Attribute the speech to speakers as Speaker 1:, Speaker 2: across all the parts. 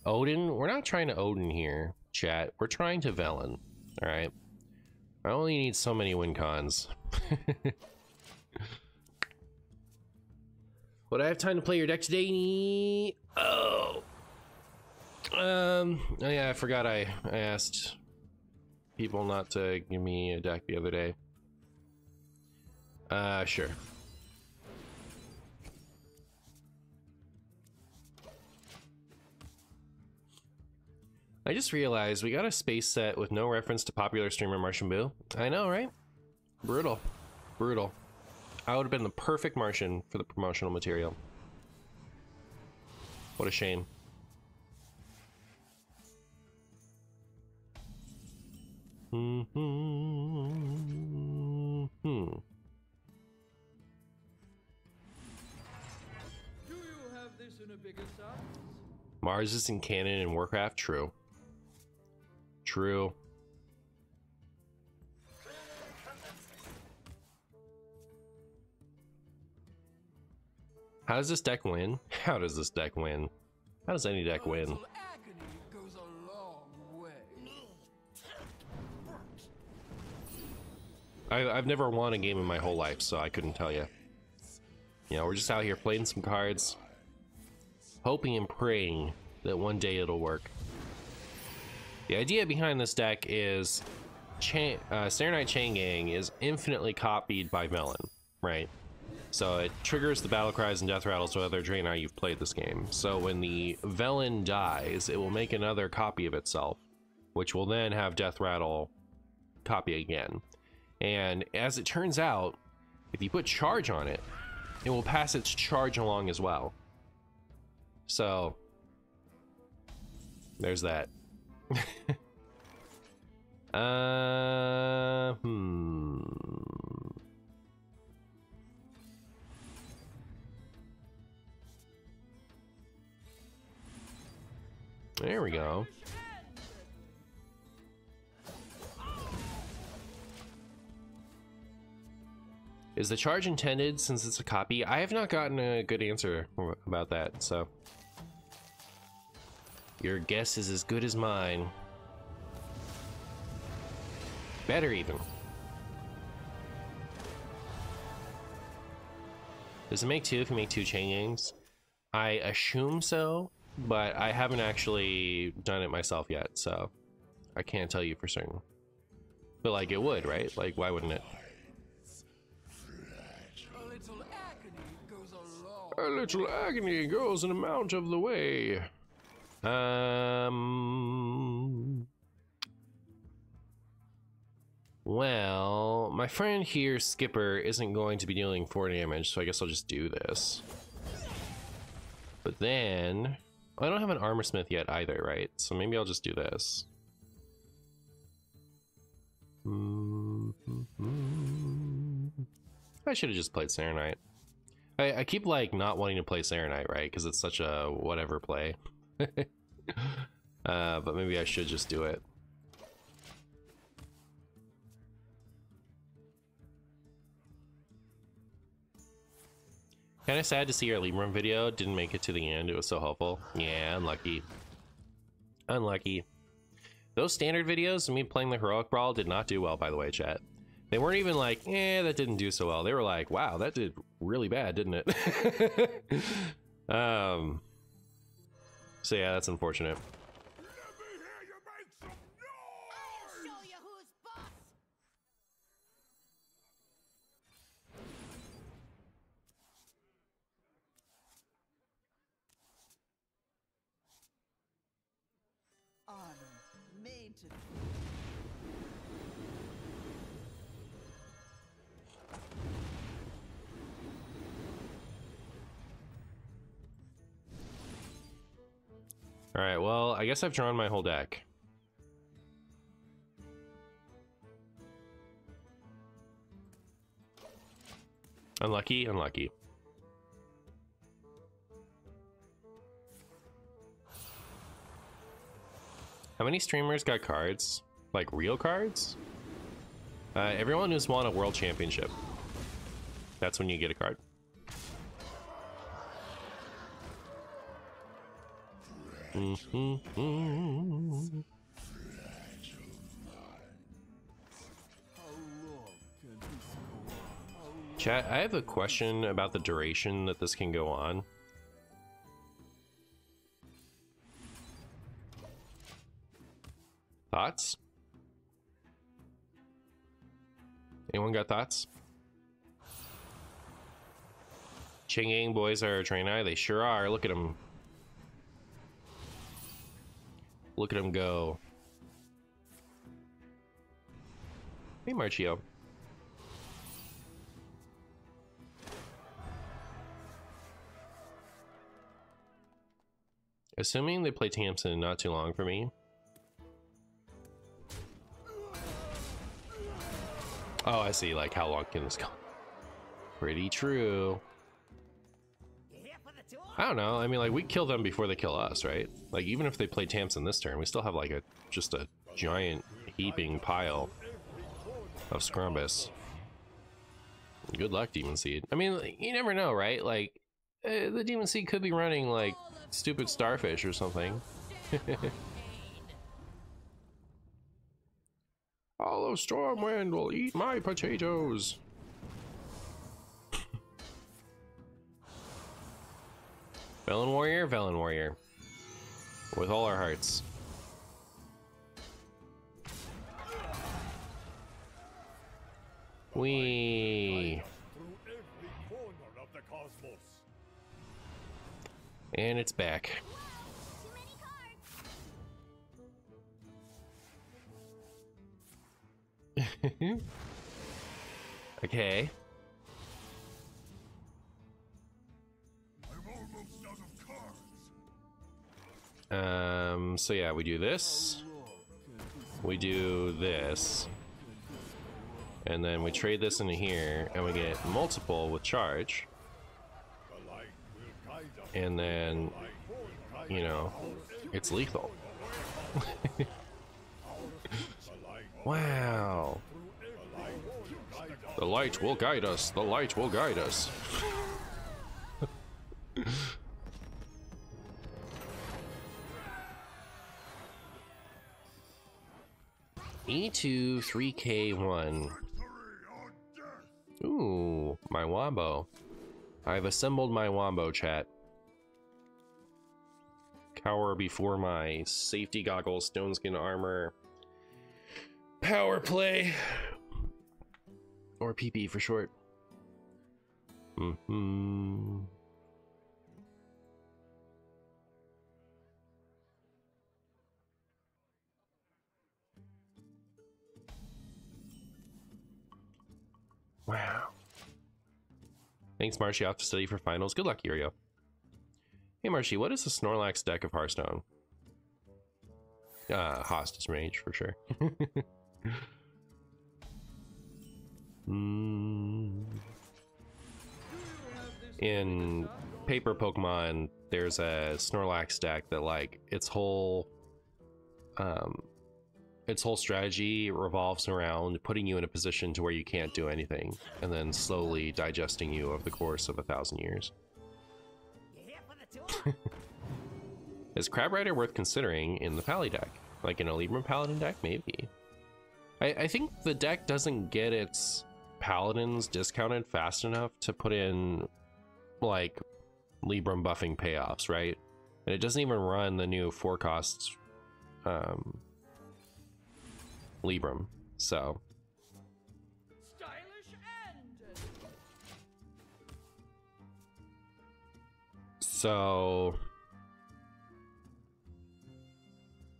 Speaker 1: Odin? We're not trying to Odin here, chat. We're trying to Velen. Alright. I only need so many win cons. Would I have time to play your deck today? Oh. Oh yeah, I forgot I asked people not to give me a deck the other day. Sure. I just realized we got a space set with no reference to popular streamer Martian Boo. I know, right? Brutal. Brutal. I would have been the perfect Martian for the promotional material. What a shame. Mars is in canon in Warcraft? True. True. How does this deck win? How does this deck win? How does any deck win? I've never won a game in my whole life, so I couldn't tell you. You know, we're just out here playing some cards, hoping and praying that one day it'll work. The idea behind this deck is Saronite Chain Gang is infinitely copied by Velen, right? So it triggers the battle cries and death rattles whether Draenei you've played this game. So when the Velen dies, it will make another copy of itself, which will then have death rattle copy again. And as it turns out, if you put charge on it, it will pass its charge along as well. So there's that. There we go. Is the charge intended since it's a copy? I have not gotten a good answer about that, so your guess is as good as mine. Better even. Does it make two if you make two Chain Gangs? I assume so, but I haven't actually done it myself yet, so I can't tell you for certain. But like it would, right? Like why wouldn't it? A little agony goes an amount of the way. Well, my friend here, Skipper, isn't going to be dealing 4 damage, so I guess I'll just do this. But then, I don't have an Armor Smith yet either, right? So maybe I'll just do this. I should have just played Saronite. I keep like not wanting to play Saronite, right? Because it's such a whatever play. But maybe I should just do it. Kind of sad to see our Libram video didn't make it to the end. It was so helpful. Yeah, unlucky. Unlucky. Those standard videos of me playing the Heroic Brawl did not do well, by the way, chat. They weren't even like, that didn't do so well. They were like, wow, that did really bad, didn't it? So yeah, that's unfortunate. Alright, well, I guess I've drawn my whole deck. Unlucky, unlucky. How many streamers got cards? Like real cards? Everyone who's won a world championship. That's when you get a card. Chat, I have a question about the duration that this can go on. Thoughts? Anyone got thoughts? Chinging boys are Draenei. They sure are. Look at them. Look at them go. Hey, Marchio. Assuming they play Tamsin not too long for me. Oh, I see. Like, how long can this go? Pretty true. I don't know. I mean, like, we kill them before they kill us, right? Like, even if they play Tamsin this turn, we still have, like, just a giant heaping pile of Scrumbus. Good luck, Demon Seed. I mean, you never know, right? Like, the Demon Seed could be running, like, stupid Starfish or something. Hollow Stormwind will eat my potatoes. Velen Warrior, Velen Warrior. With all our hearts. And it's back. Okay. So yeah, we do this. We do this. And then we trade this into here, and we get multiple with charge. And then, you know, it's lethal. Wow. The light will guide us. The light will guide us. E2 3K1. Ooh, my Wombo. I've assembled my Wombo, chat. Cower before my safety goggles, stone skin armor. Power play. Or PP for short. Wow. Thanks, Marshy. Off to study for finals. Good luck, Yurio. Hey, Marshy, what is the Snorlax deck of Hearthstone? Hostage Mage, for sure. In Paper Pokemon, there's a Snorlax deck that, like, its whole strategy revolves around putting you in a position to where you can't do anything, and then slowly digesting you over the course of 1,000 years. Is Crab Rider worth considering in the Pally deck? Like in a Libram Paladin deck, maybe. I think the deck doesn't get its Paladins discounted fast enough to put in, like, Libram buffing payoffs, right? And it doesn't even run the new 4-cost Libram, so. So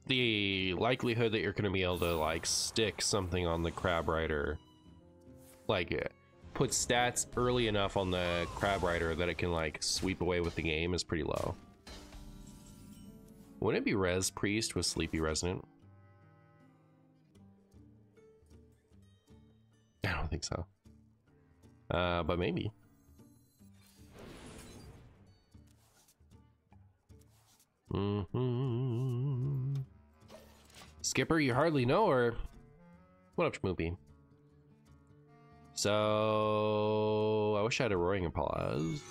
Speaker 1: the likelihood that you're going to be able to, like, stick something on the Crab Rider, like put stats early enough on the Crab Rider that it can, like, sweep away with the game is pretty low. Wouldn't it be Res Priest with Sleepy Resonant? I don't think so. But maybe. Skipper, you hardly know her. What up, Schmoopy? So I wish I had a Roaring Applause.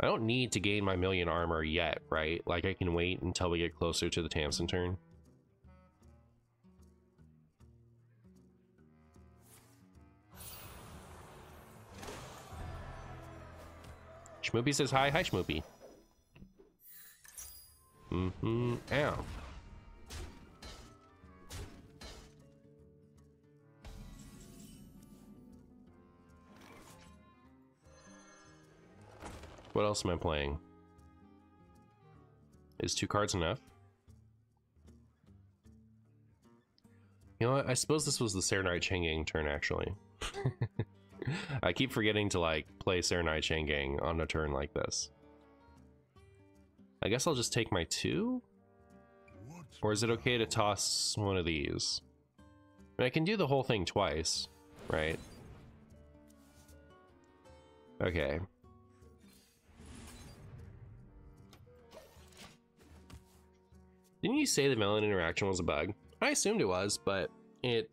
Speaker 1: I don't need to gain my 1,000,000 armor yet, right? Like, I can wait until we get closer to the Tamsin turn. Schmoopy says hi. Hi, Schmoopy. Ow. What else am I playing? Is 2 cards enough? You know what? I suppose this was the Serenite Chang'e turn, actually. I keep forgetting to, like, play Serenite Chang'e on a turn like this. I guess I'll just take my 2? Or is it okay to toss one of these? I mean, I can do the whole thing twice, right? Okay. Didn't you say the melon interaction was a bug? I assumed it was, but it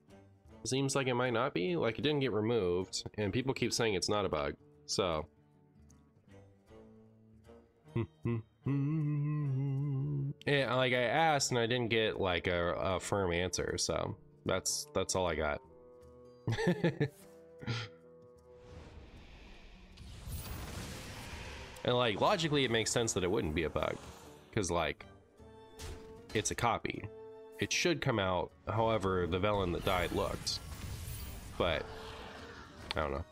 Speaker 1: seems like it might not be. Like, it didn't get removed, and people keep saying it's not a bug, so. Yeah, like, I asked and I didn't get like a firm answer, so that's all I got. And like, logically it makes sense that it wouldn't be a bug, because like, it's a copy. It should come out however the Velen that died looked, but I don't know.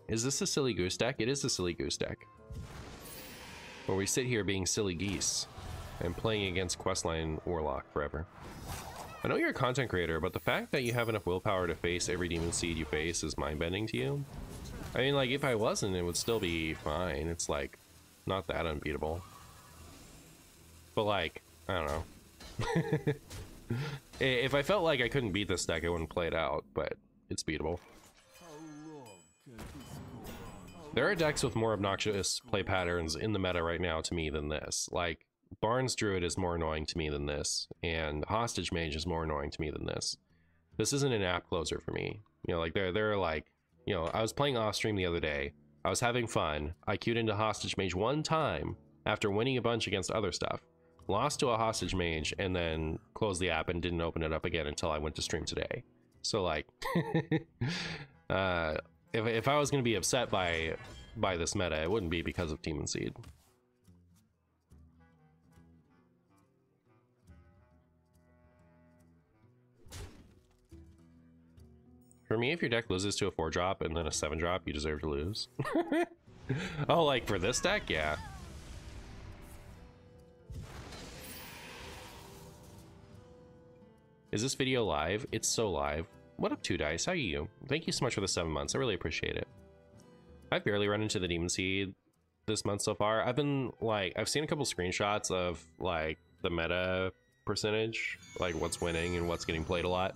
Speaker 1: Is this a silly goose deck? It is a silly goose deck, where we sit here being silly geese and playing against Questline Warlock forever. I know you're a content creator, but the fact that you have enough willpower to face every demon seed you face is mind-bending to you. I mean, like, if I wasn't, it would still be fine. It's like not that unbeatable, but like, I don't know. If I felt like I couldn't beat this deck, I wouldn't play it out, but it's beatable. There are decks with more obnoxious play patterns in the meta right now to me than this. Like, Barnes Druid is more annoying to me than this, and Hostage Mage is more annoying to me than this. This isn't an app closer for me. You know, like, they're like, you know, I was playing off stream the other day. I was having fun. I queued into Hostage Mage one time after winning a bunch against other stuff. Lost to a Hostage Mage, and then closed the app and didn't open it up again until I went to stream today. So, like, if I was going to be upset by this meta, it wouldn't be because of Demon Seed. For me, if your deck loses to a 4-drop and then a 7-drop, you deserve to lose. Oh, like for this deck? Yeah. Is this video live? It's so live. What up, 2 Dice? How are you? Thank you so much for the 7 months. I really appreciate it. I've barely run into the Demon Seed this month so far. I've been like, I've seen a couple screenshots of like the meta percentage, like what's winning and what's getting played a lot.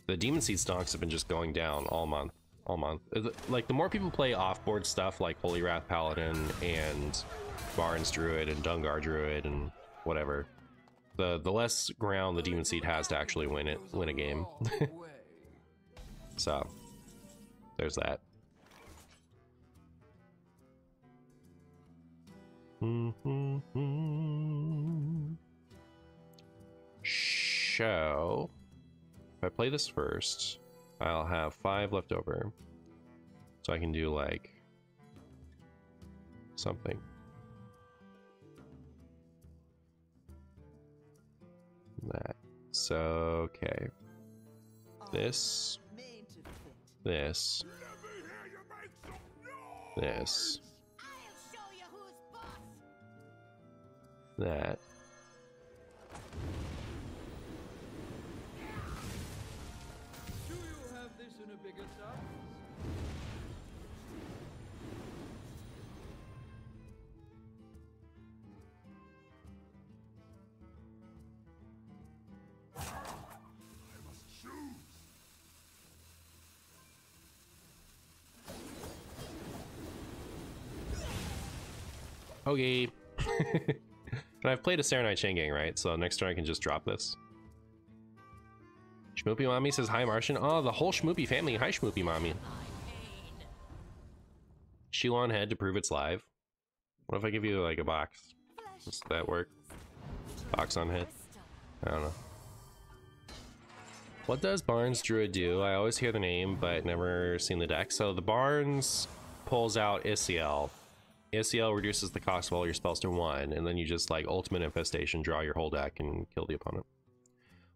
Speaker 1: The Demon Seed stonks have been just going down all month. Like, the more people play off-board stuff like Holy Wrath Paladin and Barnes Druid and Dungar Druid and whatever, the less ground the Demon Seed has to actually win a game. So, there's that. So, if I play this first, I'll have 5 left over. So I can do, like, something. That. So, okay. This. This. This. That.
Speaker 2: Do you have this in a bigger size?
Speaker 1: Okay. And I've played a Serenite Chang'e, right? So next turn I can just drop this. Schmoopy Mommy says hi, Martian. Oh, the whole Schmoopy family. Hi, Schmoopy Mommy. Shoe on head to prove it's live. What if I give you like a box? Does that work? Box on head? I don't know. What does Barnes Druid do? I always hear the name, but never seen the deck. So the Barnes pulls out Isiel. Isiel reduces the cost of all your spells to 1, and then you just like Ultimate Infestation, draw your whole deck, and kill the opponent.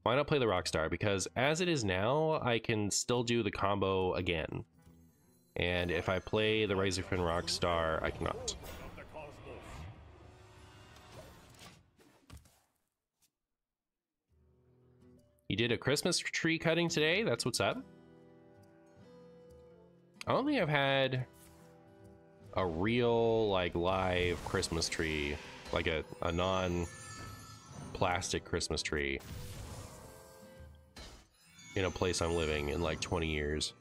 Speaker 1: Why not play the Rockstar? Because as it is now, I can still do the combo again. And if I play the Razorfin Rockstar, I cannot. You did a Christmas tree cutting today? That's what's up. I don't think I've had a real, like, live Christmas tree, like a non-plastic Christmas tree in a place I'm living in like 20 years.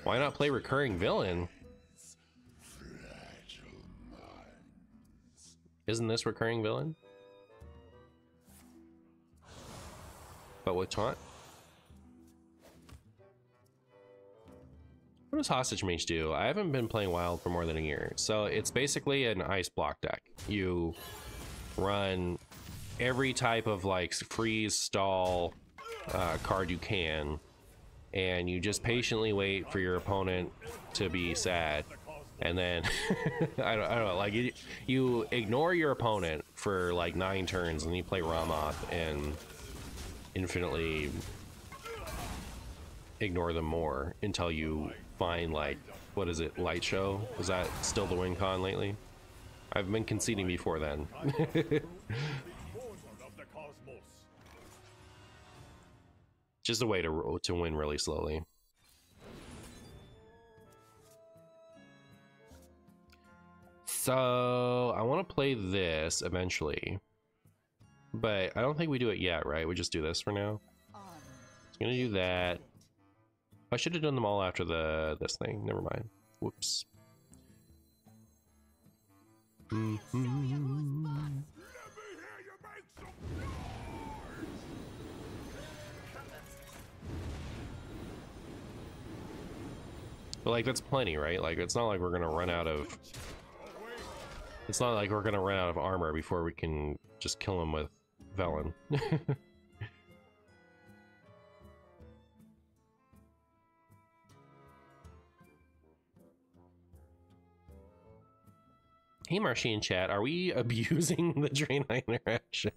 Speaker 1: Why not play Recurring Villain? Isn't this Recurring Villain? But with taunt? What does Hostage Mage do? I haven't been playing Wild for more than a year. So it's basically an ice block deck. You run every type of like freeze, stall card you can, and you just patiently wait for your opponent to be sad, and then I don't know, like you ignore your opponent for like 9 turns, and you play Ramoth and infinitely ignore them more until you find, like, what is it, Light Show? Is that still the win con lately? I've been conceding before then. Just a way to win really slowly. So I want to play this eventually, but I don't think we do it yet, right? We just do this for now. It's gonna do that. I should have done them all after this thing. Never mind. Whoops. But like that's plenty, right? Like it's not like we're gonna run out of. It's not like we're gonna run out of armor before we can just kill him with Velen. Hey, Martian chat, are we abusing the Draenei interaction?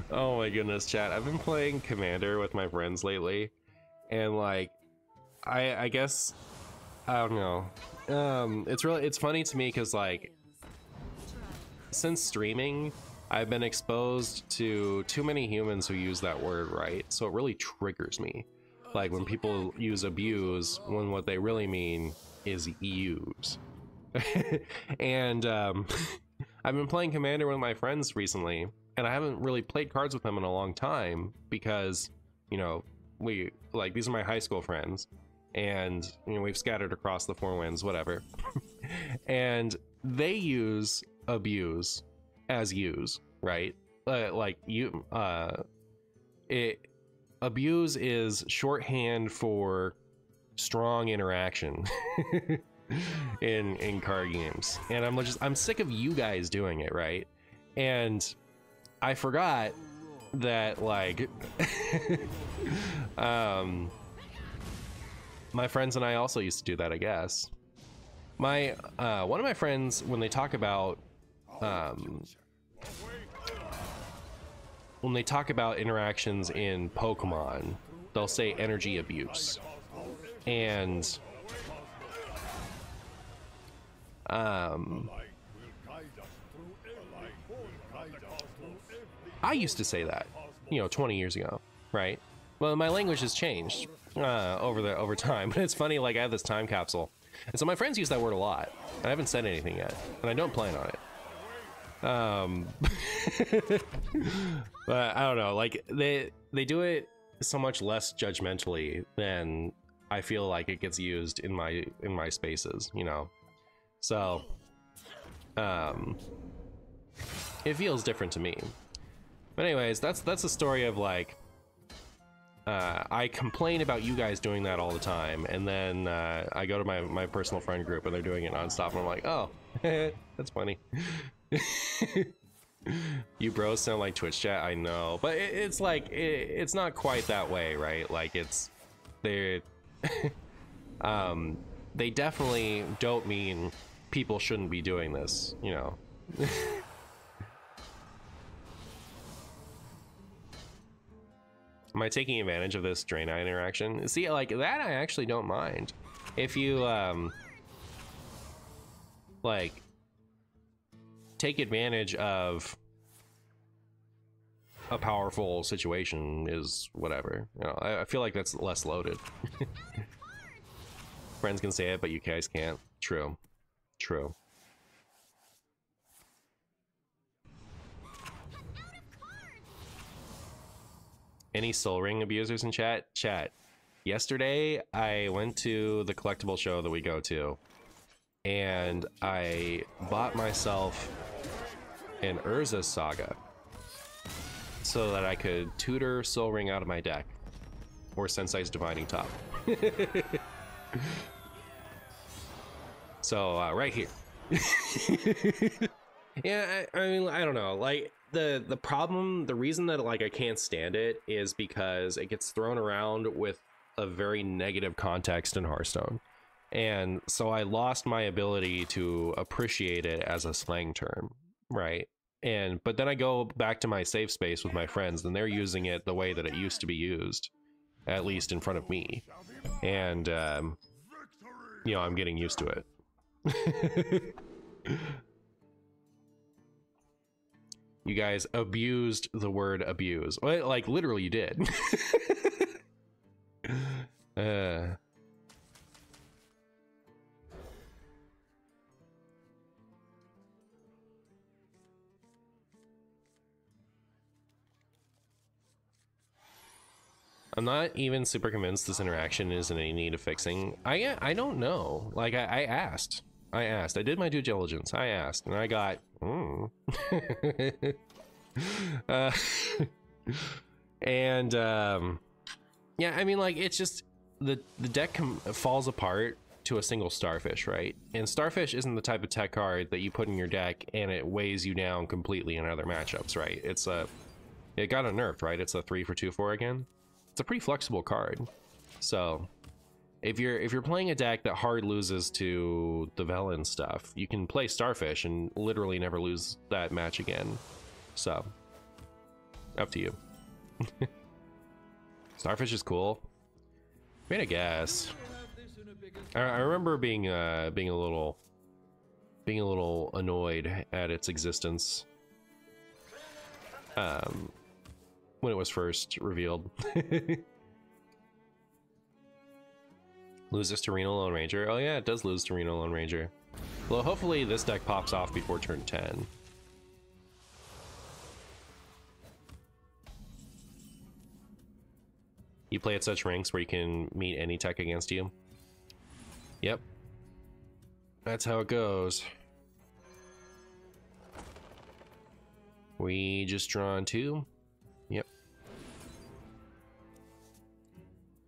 Speaker 1: Oh my goodness, chat. I've been playing Commander with my friends lately, and like, I guess, I don't know. It's funny to me because like, since streaming, I've been exposed to too many humans who use that word, right? So it really triggers me. Like when people use abuse, when what they really mean is use. And I've been playing Commander with my friends recently, and I haven't really played cards with them in a long time because, you know, these are my high school friends, and you know, we've scattered across the 4 winds, whatever. And they use abuse as use, right? Abuse is shorthand for strong interaction in card games, and I'm sick of you guys doing it, right? And I forgot that like my friends and I also used to do that, I guess. My one of my friends, when they talk about interactions in Pokemon, they'll say energy abuse. And I used to say that, you know, 20 years ago, right? Well, my language has changed over time, but it's funny, like I have this time capsule, and so my friends use that word a lot, and I haven't said anything yet, and I don't plan on it. But I don't know, like they do it so much less judgmentally than I feel like it gets used in my spaces, you know. So it feels different to me. But anyways, that's a story of like, I complain about you guys doing that all the time, and then I go to my personal friend group and they're doing it nonstop, and I'm like, oh, that's funny. You bros sound like Twitch chat. I know, but it's like it's not quite that way, right? Like they they definitely don't mean people shouldn't be doing this, you know. Am I taking advantage of this Draenei interaction? See, like that I actually don't mind. If you like take advantage of a powerful situation is whatever. You know, I feel like that's less loaded. Friends can say it, but you guys can't. True. True. Any Soul Ring abusers in chat? Chat. Yesterday, I went to the collectible show that we go to, and I bought myself an Urza Saga so that I could tutor Soul Ring out of my deck, or Sensei's Divining Top. So, right here. Yeah, I mean, I don't know, like, the problem, the reason that like I can't stand it is because it gets thrown around with a very negative context in Hearthstone, and so I lost my ability to appreciate it as a slang term, right? But then I go back to my safe space with my friends and they're using it the way that it used to be used, at least in front of me, and you know, I'm getting used to it. You guys abused the word abuse. Well, like, literally you did. I'm not even super convinced this interaction is in any need of fixing. I don't know. Like, I asked. I did my due diligence. I asked, and I got, and yeah, I mean, like, it's just the deck falls apart to a single Starfish, right? And Starfish isn't the type of tech card that you put in your deck and it weighs you down completely in other matchups, right? It got nerfed, right? It's a 3 for 2/4 again. It's a pretty flexible card, so if you're playing a deck that hard loses to the Velen stuff, you can play Starfish and literally never lose that match again. So, up to you. Starfish is cool. I mean, I guess. I remember being a little annoyed at its existence when it was first revealed. Loses to Reno Lone Ranger. Oh yeah, it does lose to Reno Lone Ranger. Well, hopefully this deck pops off before turn 10. You play at such ranks where you can meet any tech against you. Yep. That's how it goes. We just drawn 2. Yep.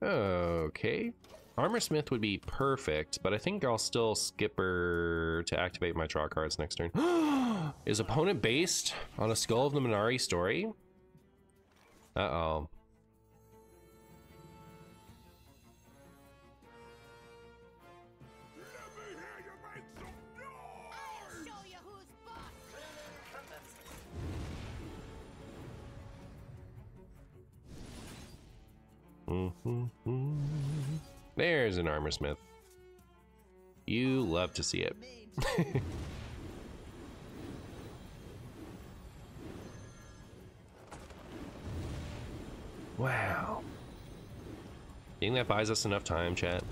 Speaker 1: Okay. Armorsmith would be perfect, but I think I'll still skipper to activate my draw cards next turn. Is opponent based on a Skull of the Minari story? Uh-oh. There's an Armorsmith. You love to see it. Wow. You think that buys us enough time, chat?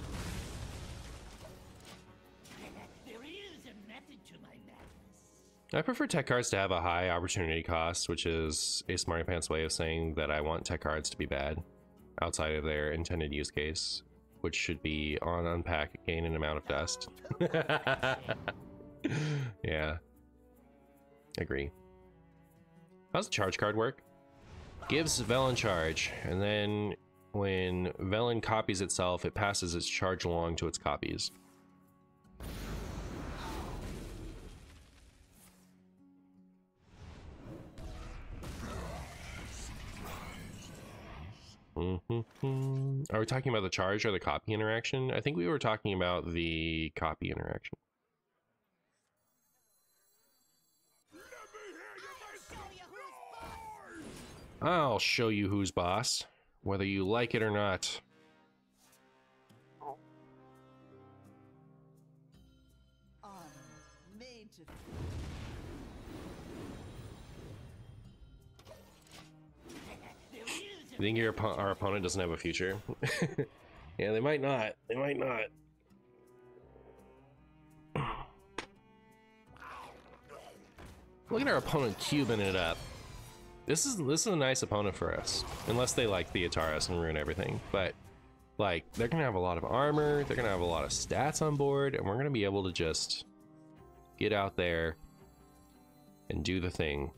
Speaker 3: There is a method to my madness.
Speaker 1: I prefer tech cards to have a high opportunity cost, which is a Smarty Pants way of saying that I want tech cards to be bad outside of their intended use case, which should be on unpack, gain an amount of dust. Yeah. Agree. How's the charge card work? Gives Velen charge, and then when Velen copies itself, it passes its charge along to its copies. Are we talking about the charge or the copy interaction? I think we were talking about the copy interaction. I'll show you who's boss, whether you like it or not.
Speaker 4: Made to
Speaker 1: You think our opponent doesn't have a future? Yeah, they might not. They might not. Look at our opponent cubing it up. This is a nice opponent for us, unless they like Theotaris and ruin everything. But like, they're gonna have a lot of armor, they're gonna have a lot of stats on board, and we're gonna be able to just get out there and do the thing.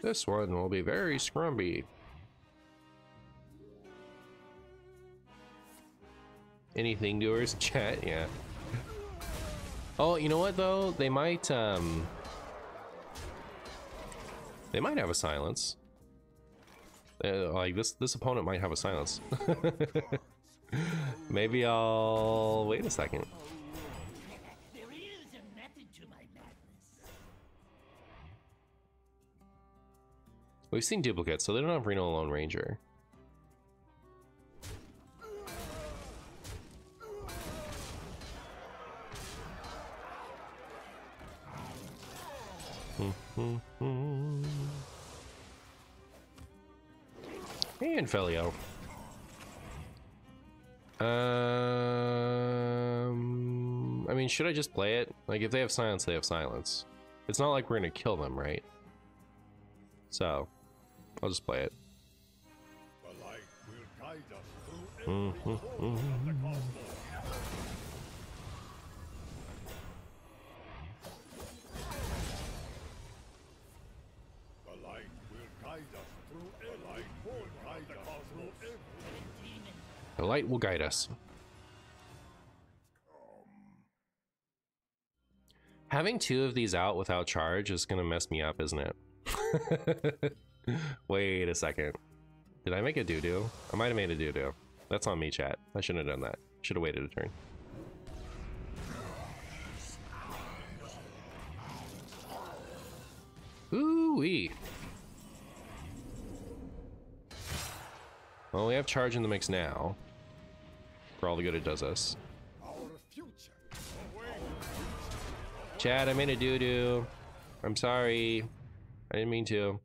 Speaker 1: This one will be very scrumpy. Anything doers? Chat, yeah. Oh, you know what though? They might have a silence. Like this opponent might have a silence. Maybe I'll wait a second.
Speaker 3: There is a method to my madness.
Speaker 1: We've seen duplicates, so they don't have Reno Lone Ranger. And Felio. I mean, should I just play it? Like, if they have silence, they have silence. It's not like we're gonna kill them, right? So, I'll just play it.
Speaker 5: The light will guide us through every corner of the cosmos. The light will guide us through every corner of the cosmos.
Speaker 1: The light will guide us. Having two of these out without charge is gonna mess me up, isn't it? Wait a second. Did I make a doo-doo? I might have made a doo-doo. That's on me, chat. I shouldn't have done that. Should have waited a turn. Ooh-wee. Well, we have charge in the mix now. For all the good it does us.
Speaker 5: Our future.
Speaker 1: Chad, I made a doo-doo. I'm sorry. I didn't mean to.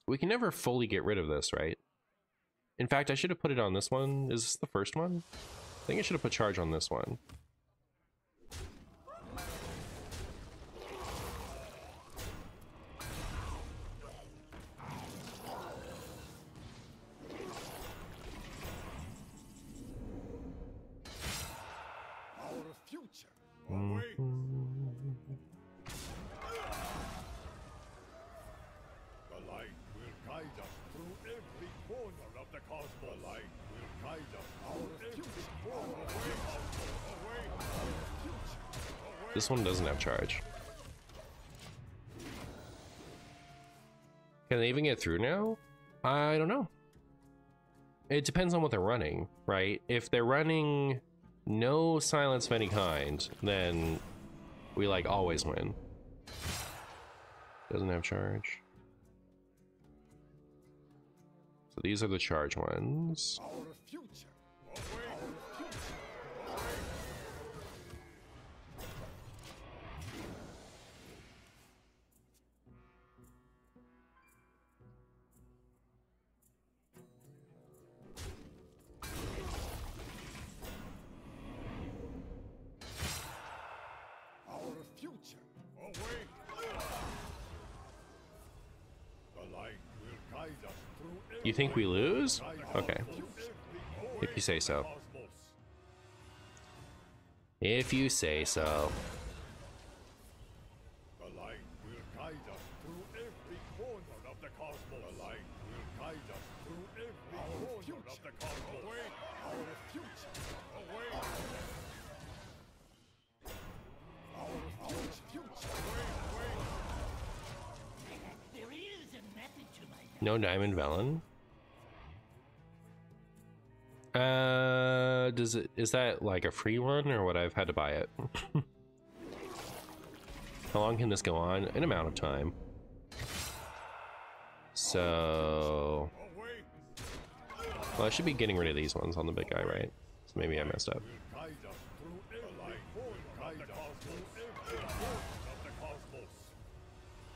Speaker 1: We can never fully get rid of this, right? In fact, I should have put it on this one. Is this the first one? I think I should have put charge on this one.
Speaker 5: Our future. The light will guide us through every corner of the cosmos. The light will guide us through every corner of the cosmos. Away. Our future. Away.
Speaker 1: This one doesn't have charge. Can they even get through now? I don't know. It depends on what they're running, right? If they're running no silence of any kind, then we like always win. Doesn't have charge. So these are the charge ones.
Speaker 5: Our future. Away. Our future. Away.
Speaker 1: You think we lose? Okay. If you say so. If you say so.
Speaker 5: The light will guide us through every corner of the cosmos. The light will guide us through every corner of the cosmos. Away, our future. Away. Our future.
Speaker 3: There is a method to my madness.
Speaker 1: No Diamond Velen? Is that like a free one or would I've had to buy it? How long can this go on? An amount of time. So, well, I should be getting rid of these ones on the big guy, right? So maybe I messed up.
Speaker 5: Guide us through every corner of the cosmos. Every corner of the cosmos.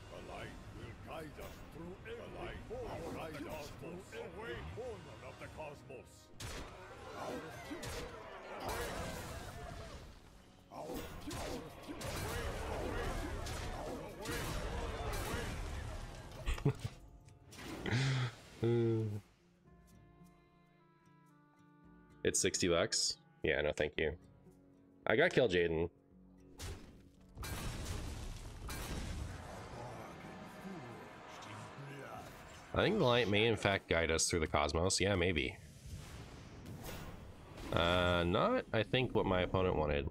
Speaker 5: The light will guide us through every corner of the cosmos. Every corner of the cosmos. Our future. Our future.
Speaker 1: It's 60 bucks? Yeah, no thank you. I got Kill Jaden. I think the light may in fact guide us through the cosmos. Yeah, maybe. Not, I think, what my opponent wanted.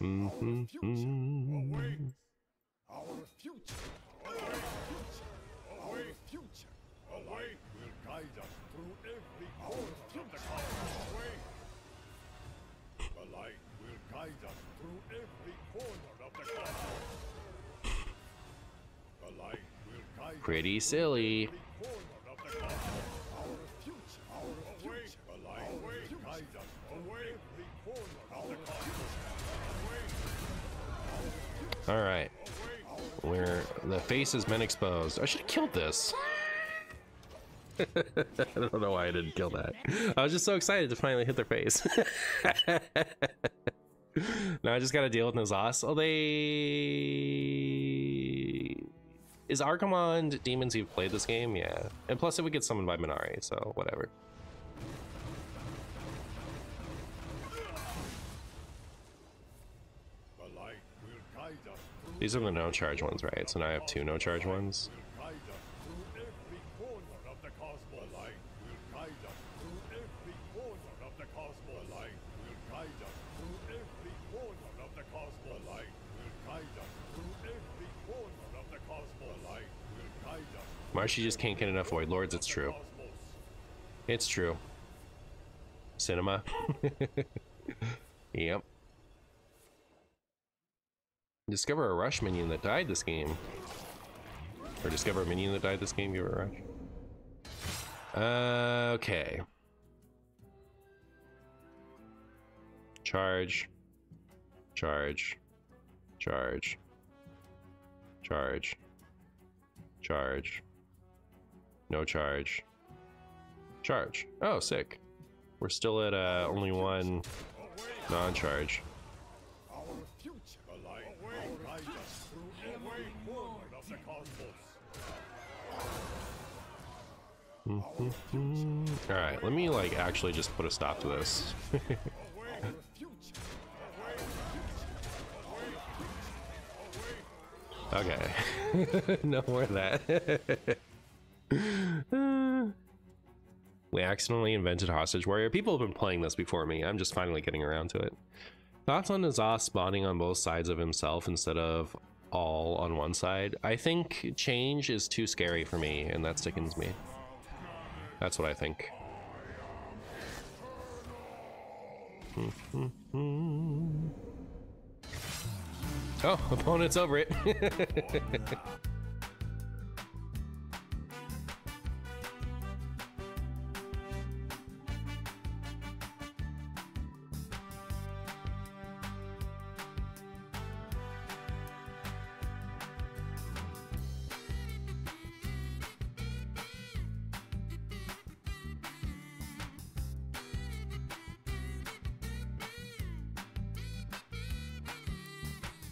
Speaker 5: Away. Our future. Our future. Away will guide us through every corner of the cosmos. Away. The light will guide us through every corner of the cosmos. The light will guide
Speaker 1: Pretty silly.
Speaker 5: every corner of the cosmos. Our future. Our future. The light will guide us through every corner of the cosmos.
Speaker 1: All right. Where the face has been exposed. I should have killed this. I don't know why I didn't kill that. I was just so excited to finally hit their face. Now I just gotta deal with N'Zoth. Oh, is Archimonde demons who've played this game? Yeah. And plus it would get summoned by Minari, so whatever.
Speaker 5: The light will guide us through
Speaker 1: These are the no charge ones, right? So now I have two no charge ones.
Speaker 5: guide us through every corner of the cosmos. The light will guide us through every corner of the cosmos. The light will guide us through every corner of the cosmos. The light will guide us through every corner of the cosmos. The light will guide us
Speaker 1: Marshy just can't get enough Void Lords, it's true.
Speaker 5: cosmos.
Speaker 1: It's true. Cinema. Yep. Discover a rush minion that died this game. Or discover a minion that died this game, give it a rush. Okay. Charge. Charge. Charge. Charge. Charge. No charge. Charge. Oh, sick. We're still at only one non-charge.
Speaker 5: Our future. The light will guide us through every corner of the cosmos.
Speaker 1: Alright, let me like actually just put a stop to this.
Speaker 5: Our future.
Speaker 1: Okay. No more of that. We accidentally invented Hostage Warrior. People have been playing this before me. I'm just finally getting around to it. Thoughts on N'Zoth spawning on both sides of himself instead of all on one side? I think change is too scary for me, and that sickens me. That's what I think. Oh, opponent's over it.